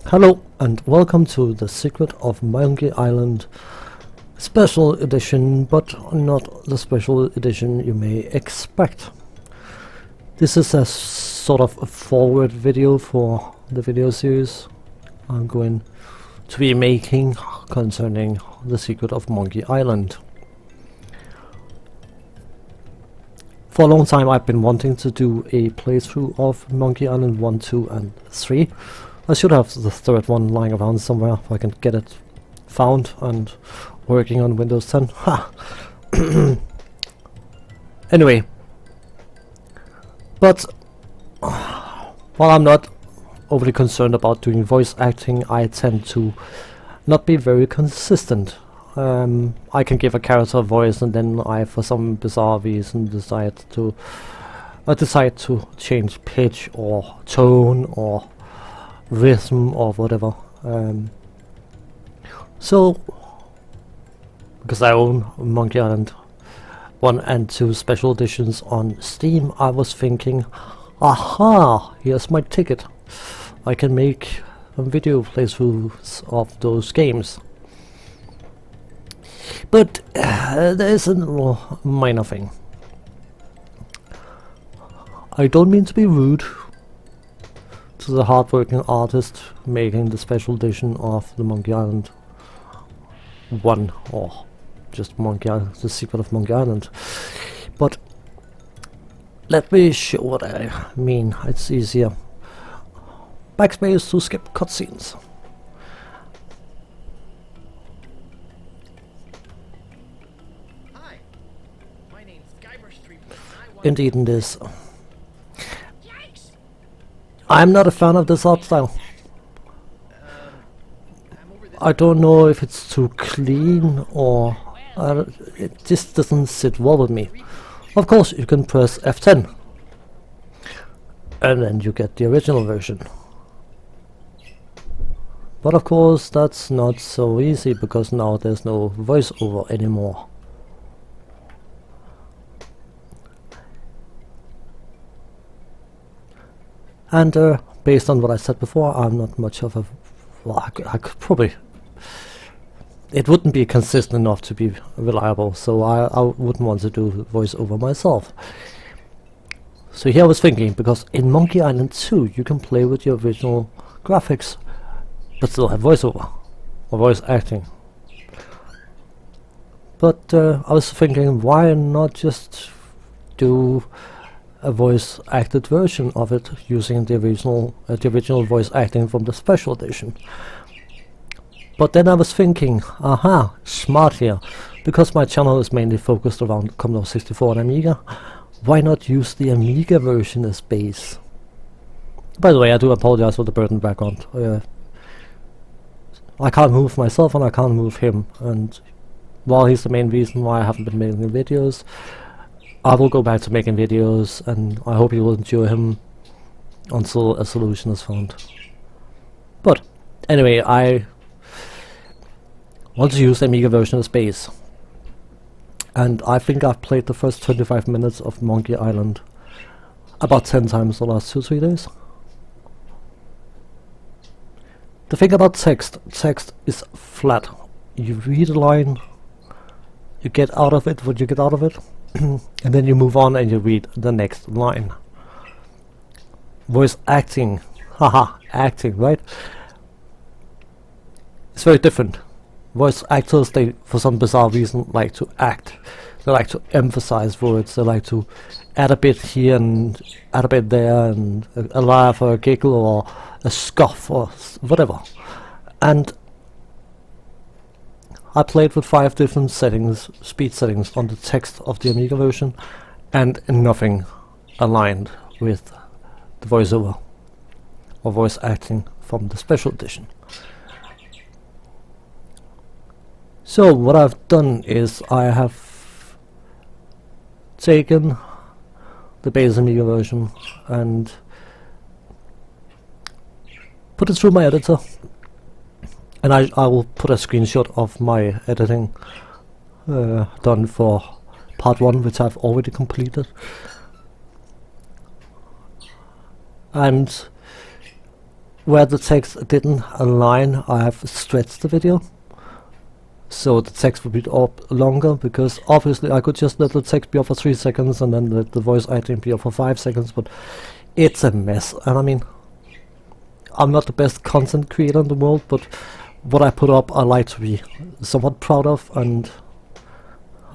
Hello and welcome to The Secret of Monkey Island Special Edition, but not the special edition you may expect. This is a sort of a forward video for the video series I'm going to be making concerning The Secret of Monkey Island. For a long time I've been wanting to do a playthrough of Monkey Island 1, 2 and 3. I should have the third one lying around somewhere if I can get it found and working on Windows 10. Ha! Anyway, but while I'm not overly concerned about doing voice acting, I tend to not be very consistent. I can give a character a voice and then I, for some bizarre reason, decide to change pitch or tone or rhythm or whatever. So, because I own Monkey Island 1 and 2 special editions on Steam, I was thinking, aha, here's my ticket. I can make video playthroughs of those games. But there's a little minor thing. I don't mean to be rude to the hard-working artist making the special edition of the Monkey Island 1, or just Monkey Island, The Secret of Monkey Island. But let me show what I mean. It's easier. Backspace to skip cutscenes. Indeed it is. I'm not a fan of this art style. I don't know if it's too clean or it just doesn't sit well with me. Of course you can press F10 and then you get the original version. But of course that's not so easy because now there's no voiceover anymore. And based on what I said before, I'm not much of a... well, I could probably... it wouldn't be consistent enough to be reliable, so I wouldn't want to do voiceover myself. So here I was thinking, because in Monkey Island 2 you can play with your original graphics, but still have voiceover, or voice acting. But I was thinking, why not just do a voice acted version of it using the original voice acting from the special edition. But then I was thinking, aha, smart here, because my channel is mainly focused around Commodore 64 and Amiga, why not use the Amiga version as base? By the way, I do apologize for the burden background. I can't move myself and I can't move him, and while he's the main reason why I haven't been making videos, I will go back to making videos, and I hope you will enjoy him until a solution is found. But anyway, I want to use the Amiga version of Space, and I think I've played the first 25 minutes of Monkey Island about 10 times the last 2-3 days. The thing about text is flat. You read a line, you get out of it what you get out of it, and then you move on and you read the next line. Voice acting, haha, acting, right? It's very different. Voice actors, they, for some bizarre reason, like to act. They like to emphasize words. They like to add a bit here and add a bit there, and a laugh or a giggle or a scoff or whatever. And I played with 5 different settings, speed settings on the text of the Amiga version, and nothing aligned with the voiceover or voice acting from the special edition. So what I've done is I have taken the base Amiga version and put it through my editor. And I will put a screenshot of my editing done for part 1, which I've already completed. And where the text didn't align, I have stretched the video so the text would be up longer, because obviously I could just let the text be up for 3 seconds and then let the voice acting be up for 5 seconds, but it's a mess. And I mean, I'm not the best content creator in the world, but what I put up I like to be somewhat proud of, and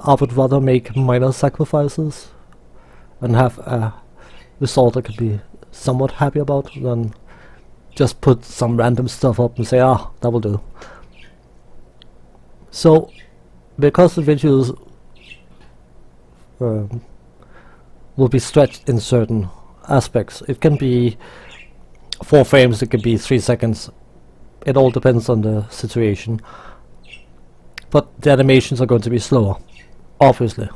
I would rather make minor sacrifices and have a result I could be somewhat happy about than just put some random stuff up and say, ah, that will do. So, because the videos will be stretched in certain aspects, it can be 4 frames, it can be 3 seconds, it all depends on the situation, but the animations are going to be slower, obviously.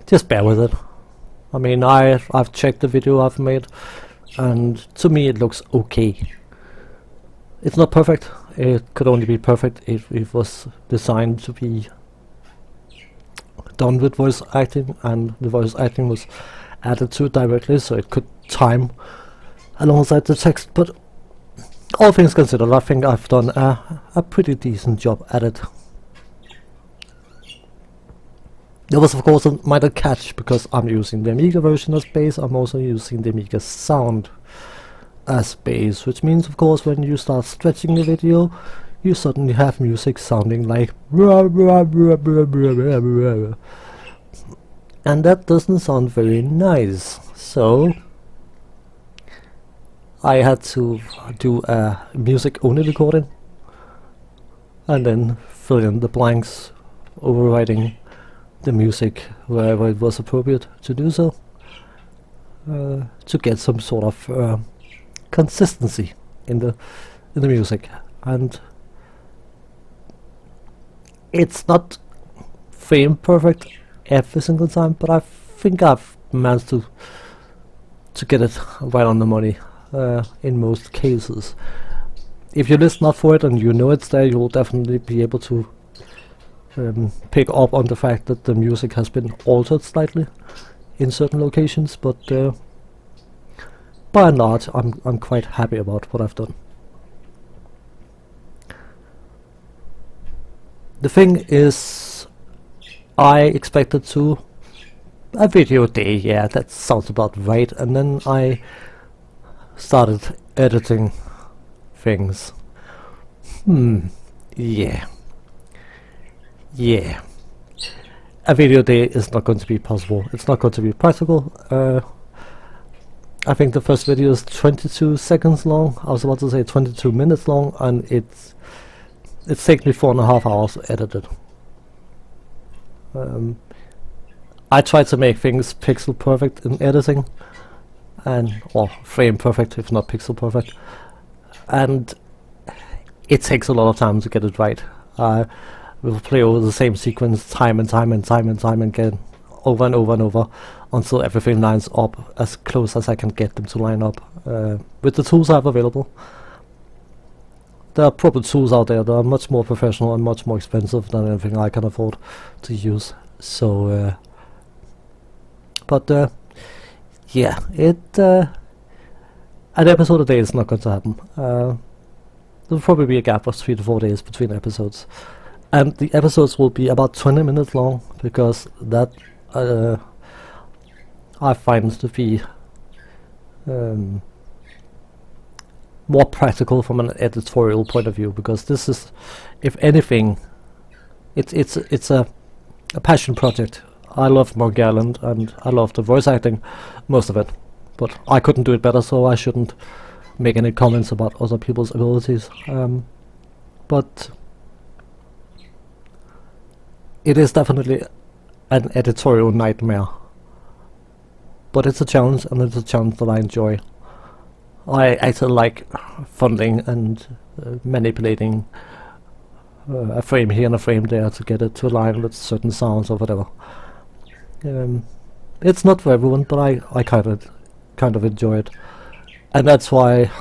Just bear with it. I mean, I've checked the video I've made, and to me it looks okay. It's not perfect. It could only be perfect if it was designed to be done with voice acting, and the voice acting was added to it directly, so it could time alongside the text. But all things considered, I think I've done a pretty decent job at it. There was of course a minor catch, because I'm using the Amiga version as base. I'm also using the Amiga sound as base, which means of course when you start stretching the video you suddenly have music sounding like and that doesn't sound very nice. So I had to do a music only recording and then fill in the blanks, overriding the music wherever it was appropriate to do so, to get some sort of consistency in the music. And it's not frame perfect every single time, but I think I've managed to get it right on the money in most cases. If you listen up for it and you know it's there, you'll definitely be able to pick up on the fact that the music has been altered slightly in certain locations, but by and large I'm quite happy about what I've done. The thing is, I expected a video a day, yeah, that sounds about right, and then I started editing things. Yeah, a video a day is not going to be possible. It's not going to be practical. I think the first video is 22 seconds long. I was about to say 22 minutes long, and it's taken me 4.5 hours to edit it. I try to make things pixel perfect in editing, or frame perfect if not pixel perfect, and it takes a lot of time to get it right. We'll play over the same sequence time and time again, over and over, until everything lines up as close as I can get them to line up with the tools I have available. There are proper tools out there that are much more professional and much more expensive than anything I can afford to use. So, yeah, an episode a day is not going to happen. There'll probably be a gap of 3 to 4 days between episodes, and the episodes will be about 20 minutes long, because that I find to be more practical from an editorial point of view, because this is, if anything, it's a passion project. I love Monkey Island and I love the voice acting, most of it, but I couldn't do it better, so I shouldn't make any comments about other people's abilities. But it is definitely an editorial nightmare, but it's a challenge, and it's a challenge that I enjoy. I actually like funding and manipulating a frame here and a frame there to get it to align with certain sounds or whatever. It's not for everyone, but I kind of enjoy it, and that's why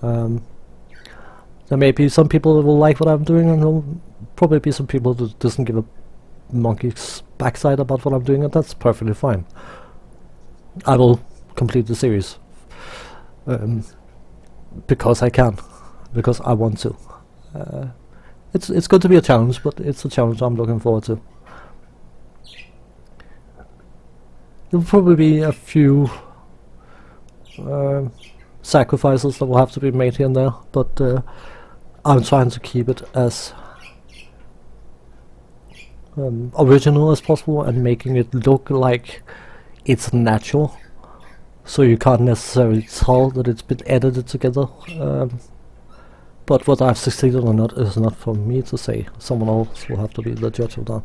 there may be some people that will like what I'm doing, and there'll probably be some people that doesn't give a monkey's backside about what I'm doing, and that's perfectly fine. I will complete the series because I can, because I want to. It's going to be a challenge, but it's a challenge I'm looking forward to. There'll probably be a few sacrifices that will have to be made here and there, but I'm trying to keep it as original as possible and making it look like it's natural, so you can't necessarily tell that it's been edited together. But what I've succeeded or not is not for me to say. Someone else will have to be the judge of that.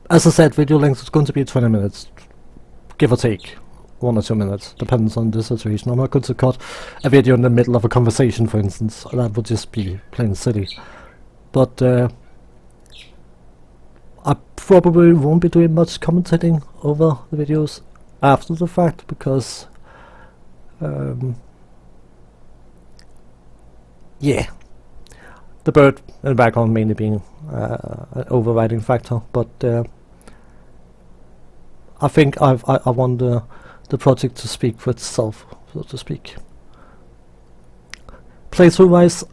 As I said, video length is going to be 20 minutes, give or take 1 or 2 minutes, depends on the situation. I'm not going to cut a video in the middle of a conversation, for instance. That would just be plain silly. But I probably won't be doing much commentating over the videos after the fact, because yeah, the bird in the background mainly being an overriding factor, but I think I want the project to speak for itself, so to speak. Playthrough wise,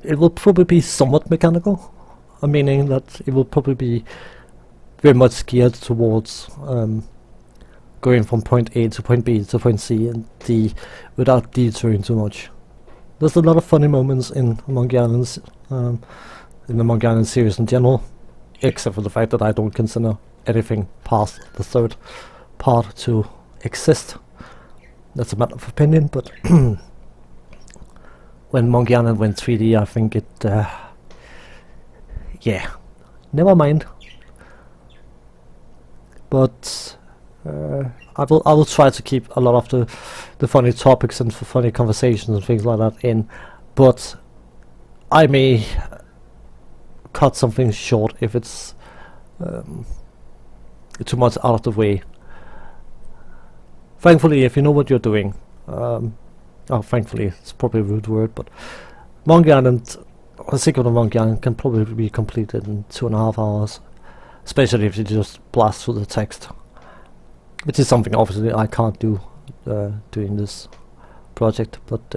it will probably be somewhat mechanical, meaning that it will probably be very much geared towards going from point A to point B to point C and D without detouring too much. There's a lot of funny moments in Monkey Island, in the Monkey Island series in general, except for the fact that I don't consider anything past the third part to exist. That's a matter of opinion, but when Monkey Island went 3D, I think it, yeah, never mind. But I will try to keep a lot of the funny topics and funny conversations and things like that in, but I may cut something short if it's too much out of the way. Thankfully, if you know what you're doing, thankfully, it's probably a rude word, but Monkey Island, the Secret of Monkey Island can probably be completed in 2.5 hours, especially if you just blast through the text, which is something obviously I can't do doing this project, but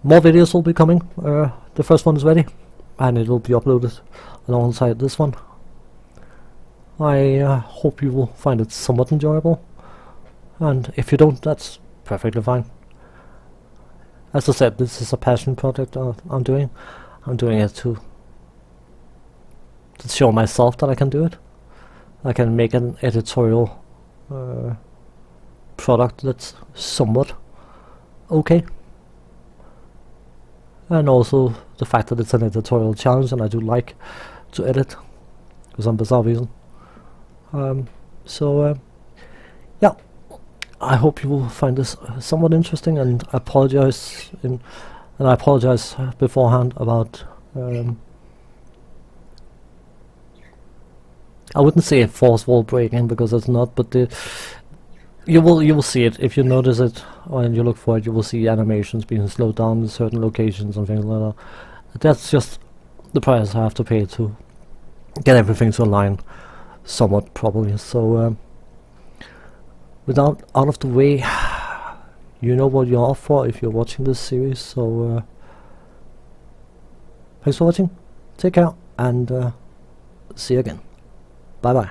more videos will be coming. The first one is ready, and it will be uploaded alongside this one. I hope you will find it somewhat enjoyable, and if you don't, that's perfectly fine. As I said, this is a passion project I'm doing. I'm doing it to show myself that I can do it. I can make an editorial product that's somewhat okay, and also the fact that it's an editorial challenge, and I do like to edit for some bizarre reason. Yeah, I hope you will find this somewhat interesting, and I apologize beforehand about I wouldn't say a fourth wall breaking, because it's not, but you will see it if you notice it when you look for it. You will see animations being slowed down in certain locations and things like that. That's just the price I have to pay to get everything to align somewhat properly. So without out of the way, you know what you're off for if you're watching this series. So thanks for watching, take care, and see you again. Bye bye.